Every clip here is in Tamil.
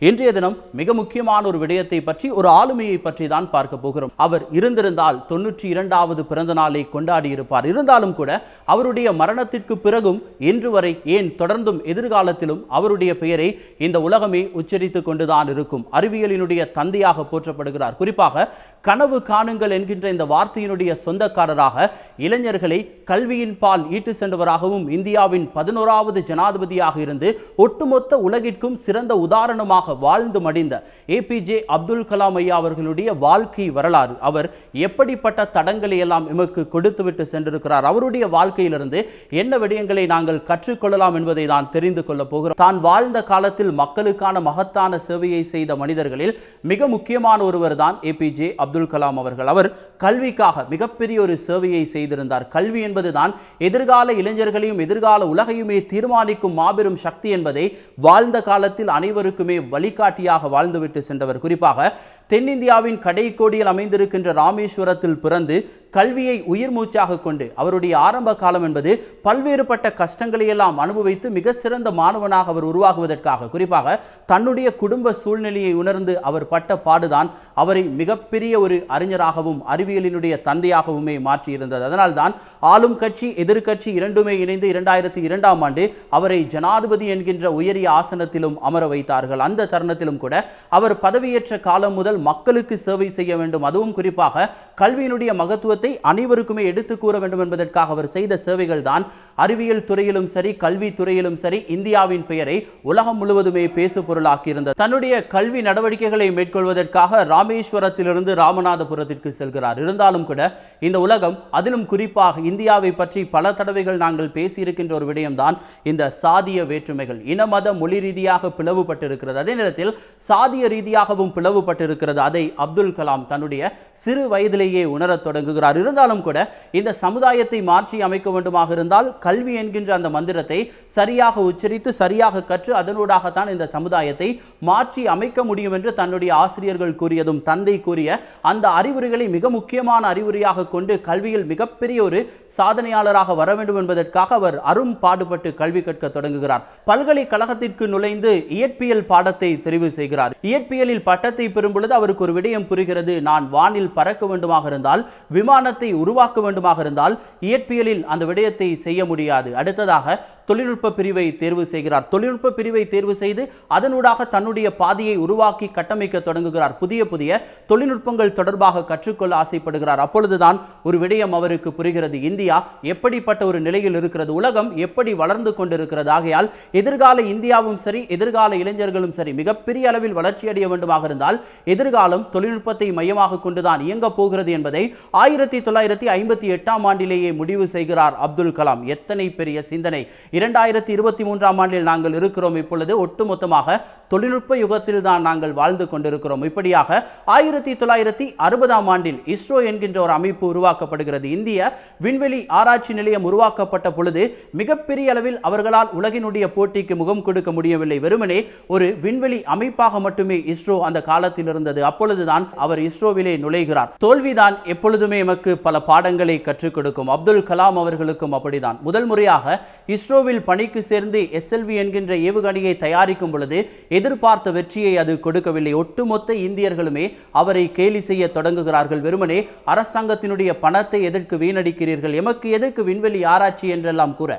இன்றைய தினம் மிக முக்கியமான ஒரு விடயத்தை பற்றி, ஒரு ஆளுமையை பற்றி தான் பார்க்க போகிறோம். அவர் இருந்திருந்தால் 92வது பிறந்த நாளை கொண்டாடி இருப்பார். இருந்தாலும் கூட அவருடைய மரணத்திற்கு பிறகும் இன்று வரை, ஏன் தொடர்ந்தும் எதிர்காலத்திலும் அவருடைய பெயரை இந்த உலகமே உச்சரித்துக் கொண்டுதான் இருக்கும். அறிவியலினுடைய தந்தையாக போற்றப்படுகிறார். குறிப்பாக கனவு காணுங்கள் என்கின்ற இந்த வார்த்தையினுடைய சொந்தக்காரராக, இளைஞர்களை கல்வியின் பால் ஈட்டு சென்றவராகவும், இந்தியாவின் 11வது ஜனாதிபதியாக இருந்து ஒட்டுமொத்த உலகிற்கும் சிறந்த உதாரணமாக வாழ்ந்து மடிந்த ஏபிஜே அப்துல் கலாம் ஐயா அவர்களுடைய வாழ்க்கை வரலாறு, அவர் எப்படிப்பட்ட தடங்களை எல்லாம் எமக்கு கொடுத்துவிட்டு சென்றிருக்கிறார், அவருடைய வாழ்க்கையிலிருந்து என்ன விடயங்களை நாங்கள் கற்றுக்கொள்ளலாம் என்பதை தான் தெரிந்து கொள்ள போகிறோம். தான் வாழ்ந்த காலத்தில் மக்களுக்கான மகத்தான சேவையை செய்த மனிதர்களில் மிக முக்கியமான ஒருவர் தான் ஏபிஜே அப்துல் கலாம் அவர்கள். அவர் கல்விக்காக மிகப்பெரிய ஒரு சேவையை செய்திருந்தார். கல்வி என்பதுதான் எதிர்கால இளைஞர்களையும் எதிர்கால உலகையுமே தீர்மானிக்கும் மாபெரும் சக்தி என்பதை வாழ்ந்த காலத்தில் அனைவருக்குமே வழிகாட்டியாக வாழ்ந்துவிட்டு சென்றவர். குறிப்பாக தென்னிந்தியாவின் கடைக்கோடியில் அமைந்திருக்கின்ற ராமேஸ்வரத்தில் பிறந்து கல்வியை உயிர் மூச்சாக கொண்டு அவருடைய ஆரம்ப காலம் என்பது பல்வேறுபட்ட கஷ்டங்களை எல்லாம் அனுபவித்து மிக சிறந்த மாணவனாக அவர் உருவாகுவதற்காக, குறிப்பாக தன்னுடைய குடும்ப சூழ்நிலையை உணர்ந்து அவர் பட்ட பாடுதான் அவரை மிகப்பெரிய ஒரு அறிஞராகவும் அறிவியலினுடைய தந்தையாகவுமே மாற்றியிருந்தது. அதனால்தான் ஆளும் கட்சி எதிர்கட்சி இரண்டுமே இணைந்து 2002ஆம் ஆண்டு அவரை ஜனாதிபதி என்கின்ற உயரிய ஆசனத்திலும் அமர வைத்தார்கள். அந்த தருணத்திலும் கூட அவர் பதவியேற்ற காலம் முதல் மக்களுக்கு சேவை செய்ய வேண்டும், அதுவும் குறிப்பாக கல்வியினுடைய மகத்துவத்தை அனைவருக்குமே எடுத்து கூற வேண்டும் என்பதற்காக அவர் செய்த சேவைகள் தான் அறிவியல் துறையிலும் சரி, கல்வி துறையிலும் சரி இந்தியாவின் பெயரை உலகம் முழுவதுமே பேசு பொருளாக்கி இருந்தது. தன்னுடைய கல்வி நடவடிக்கைகளை மேற்கொள்வதற்காக ராமேஸ்வரத்திலிருந்து ராமநாதபுரத்திற்கு செல்கிறார். இருந்தாலும் கூட இந்த உலகம், அதிலும் குறிப்பாக இந்தியாவை பற்றி பல தடவைகள் நாங்கள் பேசியிருக்கின்ற ஒரு விடயம்தான் இந்த சாதிய வேற்றுமைகள். இன மத மொழி ரீதியாக பிளவுபட்டிருக்கிறது, அதே நேரத்தில் சாதிய ரீதியாகவும் பிளவுபட்டிருக்கிறது. அதை அப்துல் கலாம் தன்னுடைய சிறு வயதிலேயே உணரத் தொடங்குகிறார். இருந்தாலும் கூட இந்த சமுதாயத்தை மாற்றி அமைக்க வேண்டுமாக இருந்தால் கல்வி என்கின்ற அந்த மந்திரத்தை சரியாக உச்சரித்து சரியாக கற்று அதனூடாகத்தான் இந்த சமுதாயத்தை மாற்றி அமைக்க முடியும் என்று தன்னுடைய ஆசிரியர்கள் கூறியதும், தந்தை கூறிய அந்த அறிவுரைகளை மிக முக்கியமான அறிவுரையாக கொண்டு கல்வியில் மிகப்பெரிய ஒரு சாதனையாளராக வர வேண்டும் என்பதற்காக அவர் அரும் பாடுபட்டு கல்வி கற்க தொடங்குகிறார். பல்கலைக்கழகத்திற்கு நுழைந்து இயற்பியல் பாடத்தை தெரிவு செய்கிறார். இயற்பியலில் பட்டத்தை பெறும் பொழுது அவருக்கு ஒரு விடயம் புரிகிறது. நான் வானில் பறக்க வேண்டுமாக இருந்தால், விமானத்தை உருவாக்க வேண்டுமாக இருந்தால் இயற்பியலில் அந்த விடயத்தை செய்ய முடியாது. அடுத்ததாக தொழில்நுட்ப பிரிவை தேர்வு செய்கிறார். தொழில்நுட்ப பிரிவை தேர்வு செய்து அதனூடாக தன்னுடைய பாதையை உருவாக்கி கட்டமைக்க தொடங்குகிறார். புதிய புதிய தொழில்நுட்பங்கள் தொடர்பாக கற்றுக்கொள்ள ஆசைப்படுகிறார். அப்பொழுதுதான் ஒரு விடயம் அவருக்கு புரிகிறது. இந்தியா எப்படிப்பட்ட ஒரு நிலையில் இருக்கிறது, உலகம் எப்படி வளர்ந்து கொண்டிருக்கிறது. ஆகையால் எதிர்கால இந்தியாவும் சரி, எதிர்கால இளைஞர்களும் சரி மிகப்பெரிய அளவில் வளர்ச்சி அடைய வேண்டுமாக இருந்தால் எதிர்காலம் தொழில்நுட்பத்தை மையமாக கொண்டுதான் இயங்க போகிறது என்பதை 1958ஆம் ஆண்டிலேயே முடிவு செய்கிறார் அப்துல் கலாம். எத்தனை பெரிய சிந்தனை! 2023ஆம் ஆண்டில் நாங்கள் இருக்கிறோம். இப்பொழுது ஒட்டுமொத்தமாக தொழில்நுட்ப யுகத்தில் தான் நாங்கள் வாழ்ந்து கொண்டிருக்கிறோம். இப்படியாக 1960ஆம் ஆண்டில் இஸ்ரோ என்கின்ற ஒரு அமைப்பு உருவாக்கப்படுகிறது. இந்திய விண்வெளி ஆராய்ச்சி நிலையம் உருவாக்கப்பட்ட பொழுது மிகப்பெரிய அளவில் அவர்களால் உலகினுடைய போட்டிக்கு முகம் கொடுக்க முடியவில்லை. வெறுமனே ஒரு விண்வெளி அமைப்பாக மட்டுமே இஸ்ரோ அந்த காலத்தில் இருந்தது. அப்பொழுதுதான் அவர் இஸ்ரோவிலே நுழைகிறார். தோல்விதான் எப்பொழுதுமே எமக்கு பல பாடங்களை கற்றுக் கொடுக்கும். அப்துல் கலாம் அவர்களுக்கும் அப்படிதான். முதல் முறையாக இஸ்ரோவில் பணிக்கு சேர்ந்து SLV என்கின்ற ஏவுகணையை தயாரிக்கும் பொழுது எதிர்பார்த்த வெற்றியை அது கொடுக்கவில்லை. ஒட்டுமொத்த இந்தியர்களுமே அவரை கேலி செய்ய தொடங்குகிறார்கள். வெறுமனே அரசாங்கத்தினுடைய பணத்தை எதற்கு வீணடிக்கிறீர்கள், எமக்கு எதற்கு விண்வெளி ஆராய்ச்சி என்றெல்லாம் கூற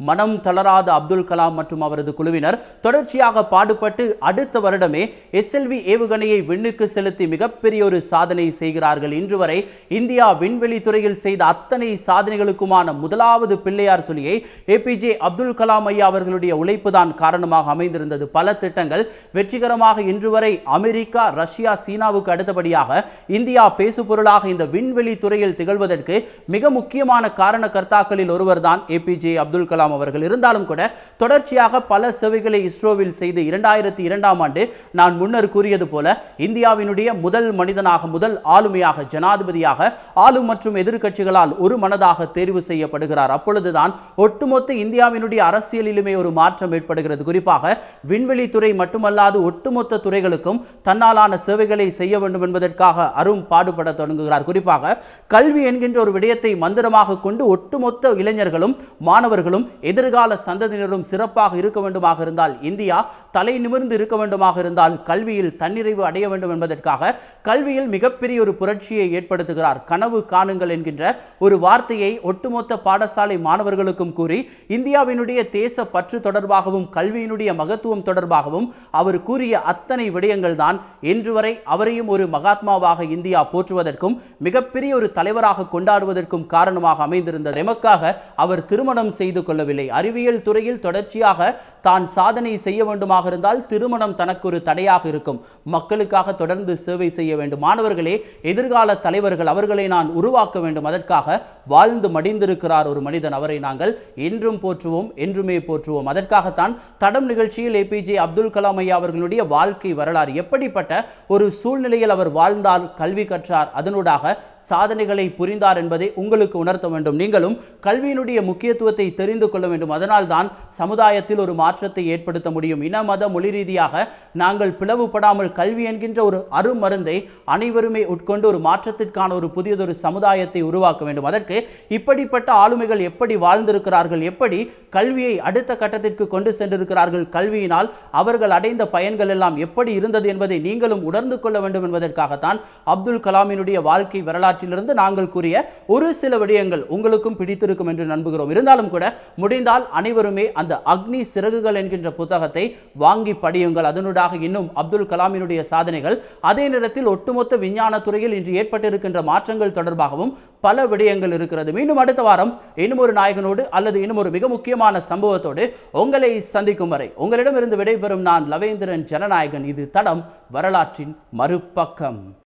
மனம் தளராத அப்துல் கலாம் மற்றும் அவரது குழுவினர் தொடர்ச்சியாக பாடுபட்டு அடுத்த வருடமே SLV ஏவுகணையை விண்ணுக்கு செலுத்தி மிகப்பெரிய ஒரு சாதனை செய்கிறார்கள். இன்று வரை இந்தியா விண்வெளி துறையில் செய்த அத்தனை சாதனைகளுக்குமான முதலாவது பிள்ளையார் சொல்லியை ஏபிஜே அப்துல் கலாம் ஐயா அவர்களுடைய உழைப்பு தான் காரணமாக அமைந்திருந்தது. பல திட்டங்கள் வெற்றிகரமாக இன்று வரை அமெரிக்கா, ரஷ்யா, சீனாவுக்கு அடுத்தபடியாக இந்தியா பேசுபொருளாக இந்த விண்வெளி துறையில் திகழ்வதற்கு மிக முக்கியமான காரண கர்த்தாக்களில் ஒருவர் தான் ஏபிஜே அப்துல் கலாம் அவர்கள். இருந்தாலும் கூட தொடர்ச்சியாக பல சேவைகளை இஸ்ரோவில் செய்து 2002ஆம் ஆண்டு நான் முன்னர் கூறியது போல இந்தியாவின் இந்தியாவினுடைய முதல் மனிதனாக, முதல் ஆளுமையாக, ஜனாதிபதியாக ஆளும் மற்றும் எதிர்க்கட்சிகளால் ஒரு மனதாக தேர்வு செய்யப்படுகிறார். அப்பொழுதுதான் ஒட்டுமொத்த இந்தியாவினுடைய அரசியலிலுமே ஒரு மாற்றம் ஏற்படுகிறது. குறிப்பாக விண்வெளித்துறை மட்டுமல்லாது ஒட்டுமொத்த துறைகளுக்கும் தன்னாலான சேவைகளை செய்ய வேண்டும் என்பதற்காக அரும் பாடுபட தொடங்குகிறார். குறிப்பாக கல்வி என்கின்ற ஒரு விடயத்தை மந்திரமாக கொண்டு ஒட்டுமொத்த இளைஞர்களும் மாணவர்களும் எதிர்கால சந்ததியினரும் சிறப்பாக இருக்க வேண்டுமாக இருந்தால், இந்தியா தலை நிமிர்ந்து இருக்க வேண்டுமாக இருந்தால் கல்வியில் தன்னிறைவு அடைய வேண்டும் என்பதற்காக கல்வியில் மிகப்பெரிய ஒரு புரட்சியை ஏற்படுத்துகிறார். கனவு காணுங்கள் என்கின்ற ஒரு வார்த்தையை ஒட்டுமொத்த பாடசாலை மாணவர்களுக்கும் கூறி இந்தியாவினுடைய தேச பற்று தொடர்பாகவும் கல்வியினுடைய மகத்துவம் தொடர்பாகவும் அவர் கூறிய அத்தனை விடயங்கள் தான் இன்று வரை அவரையும் ஒரு மகாத்மாவாக இந்தியா போற்றுவதற்கும் மிகப்பெரிய ஒரு தலைவராக கொண்டாடுவதற்கும் காரணமாக அமைந்திருந்தது. எமக்காக அவர் திருமணம் செய்து கொள்ளவில்லை. அறிவியல் துறையில் தொடர்ச்சியாக தான் சாதனை செய்ய வேண்டுமாக இருந்தால் திருமணம் தனக்கு ஒரு தடையாக இருக்கும். மக்களுக்காக தொடர்ந்து சேவை செய்ய வேண்டும். மாணவர்களே எதிர்கால தலைவர்கள், அவர்களை நான் உருவாக்க வேண்டும். அதற்காக வாழ்ந்து மடிந்திருக்கிறார் ஒரு மனிதன். அவரை நாங்கள் என்றும் போற்றுவோம், என்றுமே போற்றுவோம். அதற்காகத்தான் தடம் நிகழ்ச்சியில் ஏபிஜே அப்துல் கலாம் ஐயா அவர்களுடைய வாழ்க்கை வரலாறு, எப்படிப்பட்ட ஒரு சூழ்நிலையில் அவர் வாழ்ந்தால் கல்வி கற்றார், அதனூடாக சாதனைகளை புரிந்தார் என்பதை உங்களுக்கு உணர்த்த வேண்டும். நீங்களும் கல்வியினுடைய முக்கியத்துவத்தை தெரிந்து கொள்ள வேண்டும். அதனால் தான் சமுதாயத்தில் ஒரு மாற்றத்தை ஏற்படுத்த முடியும். இன மத மொழி ரீதியாக நாங்கள் பிளவுபடாமல் கல்வி என்கின்ற ஒரு அருமருந்தை அனைவருமே உட்கொண்டு ஒரு மாற்றத்திற்கான ஒரு புதியதொரு சமுதாயத்தை உருவாக்க வேண்டும். அதற்கு இப்படிப்பட்ட ஆளுமைகள் எப்படி வாழ்ந்திருக்கிறார்கள், எப்படி கல்வியை அடுத்த கட்டத்திற்கு கொண்டு சென்றிருக்கிறார்கள், கல்வியினால் அவர்கள் அடைந்த பயன்கள் எல்லாம் எப்படி இருந்தது என்பதை நீங்களும் உணர்ந்து கொள்ள வேண்டும் என்பதற்காகத்தான் அப்துல் கலாமினுடைய வாழ்க்கை வரலாற்றிலிருந்து நாங்கள் கூறிய ஒரு சில விடயங்கள் உங்களுக்கும் பிடித்திருக்கும் என்று நம்புகிறோம். இருந்தாலும் கூட முடிந்தால் அனைவருமே அந்த அக்னி சிறகுகள் என்கின்ற புத்தகத்தை வாங்கி படியுங்கள். அதனூடாக இன்னும் அப்துல் கலாமினுடைய சாதனைகள், அதே நேரத்தில் ஒட்டுமொத்த விஞ்ஞான துறையில் இன்று ஏற்பட்டிருக்கின்ற மாற்றங்கள் தொடர்பாகவும் பல விடயங்கள் இருக்கிறது. மீண்டும் அடுத்த வாரம் இன்னும் ஒரு நாயகனோடு அல்லது இன்னும் ஒரு மிக முக்கியமான சம்பவத்தோடு உங்களை சந்திக்கும் வரை உங்களிடமிருந்து விடைபெறும் நான் லவேந்திரன் ஜனநாயகன். இது தடம், வரலாற்றின் மறுபக்கம்.